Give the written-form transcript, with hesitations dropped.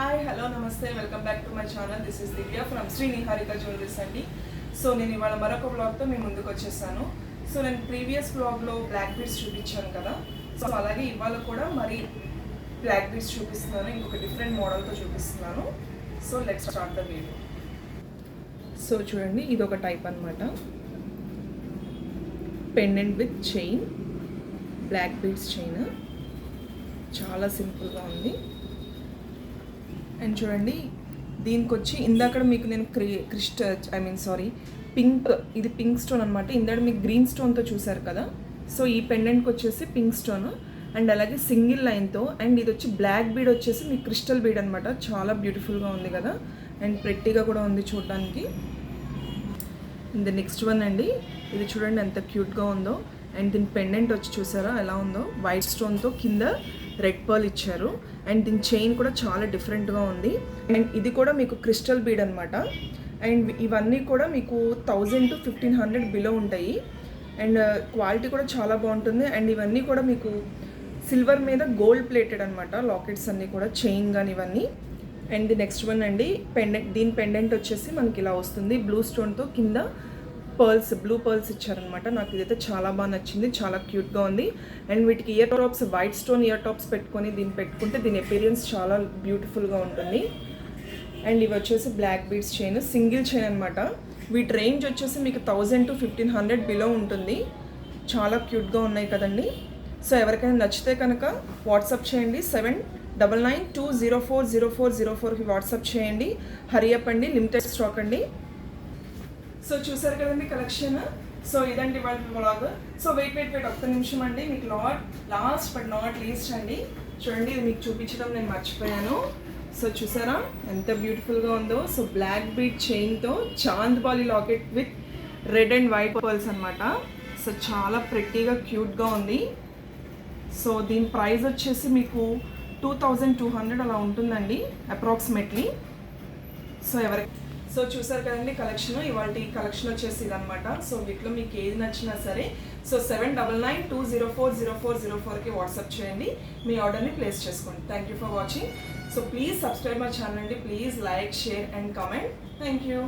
Hi hello నమస్తే welcome back to my channel. This is Divya from Shri Niharika jewelleries అండి. So నేను ఇవాళ మరొక బ్లాగ్తో మీ ముందుకు వచ్చేసాను. సో నేను ప్రీవియస్ బ్లాగ్లో బ్లాక్ బీడ్స్ చూపించాను కదా, సో అలాగే ఇవాళ కూడా మరి బ్లాక్ బీడ్స్ చూపిస్తున్నాను, ఇంకొక డిఫరెంట్ మోడల్తో చూపిస్తున్నాను. So let's start the video. So చూడండి, ఇది ఒక టైప్ అనమాట, pendant with chain, black beads chain, చాలా సింపుల్గా ఉంది. అండ్ చూడండి, దీనికి వచ్చి ఇందాక మీకు నేను పింక్, ఇది పింక్ స్టోన్ అనమాట. ఇందాక మీకు గ్రీన్ స్టోన్తో చూసారు కదా, సో ఈ పెండెంట్కి వచ్చేసి పింక్ స్టోన్ అండ్ అలాగే సింగిల్ లైన్తో. అండ్ ఇది వచ్చి బ్లాక్ బీడ్ వచ్చేసి మీకు క్రిస్టల్ బీడ్ అనమాట. చాలా బ్యూటిఫుల్గా ఉంది కదా, అండ్ ప్రెట్టీగా కూడా ఉంది చూడడానికి. ఇది నెక్స్ట్ వన్ అండి, ఇది చూడండి ఎంత క్యూట్గా ఉందో. అండ్ దీని పెండెంట్ వచ్చి చూసారా ఎలా ఉందో, వైట్ స్టోన్తో కింద రెడ్ పర్ల్ ఇచ్చారు. అండ్ దీని చైన్ కూడా చాలా డిఫరెంట్గా ఉంది. అండ్ ఇది కూడా మీకు క్రిస్టల్ బీడ్ అనమాట. అండ్ ఇవన్నీ కూడా మీకు 1000 to 1500 బిలో ఉంటాయి. అండ్ క్వాలిటీ కూడా చాలా బాగుంటుంది. అండ్ ఇవన్నీ కూడా మీకు సిల్వర్ మీద గోల్డ్ ప్లేటెడ్ అనమాట, లాకెట్స్ అన్నీ కూడా, చైన్ కానీ ఇవన్నీ. అండ్ ది నెక్స్ట్ వన్ అండి, దీని పెండెంట్ వచ్చేసి మనకి ఇలా వస్తుంది, బ్లూ స్టోన్తో కింద పర్ల్స్, బ్లూ పర్ల్స్ ఇచ్చారనమాట. నాకు ఇదైతే చాలా బాగా నచ్చింది, చాలా క్యూట్గా ఉంది. అండ్ వీటికి ear tops, white stone ear tops పెట్టుకొని దీన్ని పెట్టుకుంటే దీని అపీరియన్స్ చాలా బ్యూటిఫుల్గా ఉంటుంది. అండ్ ఇవి వచ్చేసి black beads chain, single chain అనమాట. వీటి రేంజ్ వచ్చేసి మీకు 1000 to 1500 బిలో ఉంటుంది. చాలా క్యూట్గా ఉన్నాయి కదండి. సో ఎవరికైనా నచ్చితే కనుక వాట్సాప్ చేయండి, 7992040404కి వాట్సాప్ చేయండి. హరి అప్ అండి, లిమిటెడ్ స్టాక్ అండి. సో చూసారు కదండి కలెక్షన్. సో ఇదండి వాళ్ళ వ్లాగ్. సో వెయిట్ ఒక్క నిమిషం అండి, మీకు లాస్ట్ బట్ నాట్ లీస్ట్ అండి, చూడండి ఇది మీకు చూపించడం నేను మర్చిపోయాను. సో చూసారా ఎంత బ్యూటిఫుల్గా ఉందో. సో బ్లాక్ బీడ్ చైన్తో chandbali locket with red and white pearls అనమాట. సో చాలా ప్రెట్టీగా క్యూట్గా ఉంది. సో దీని ప్రైస్ వచ్చేసి మీకు 2200 అలా ఉంటుందండి అప్రాక్సిమేట్లీ. సో చూసారు కదండి కలెక్షన్. ఇవాళ కలెక్షన్ వచ్చేసి ఇదనమాట. సో వీటిలో మీకు ఏది నచ్చినా సరే సో 7992040404కి వాట్సాప్ చేయండి, మీ ఆర్డర్ని ప్లేస్ చేసుకోండి. Thank you for watching. So please subscribe my channel అండి. Please like, share and comment. Thank you.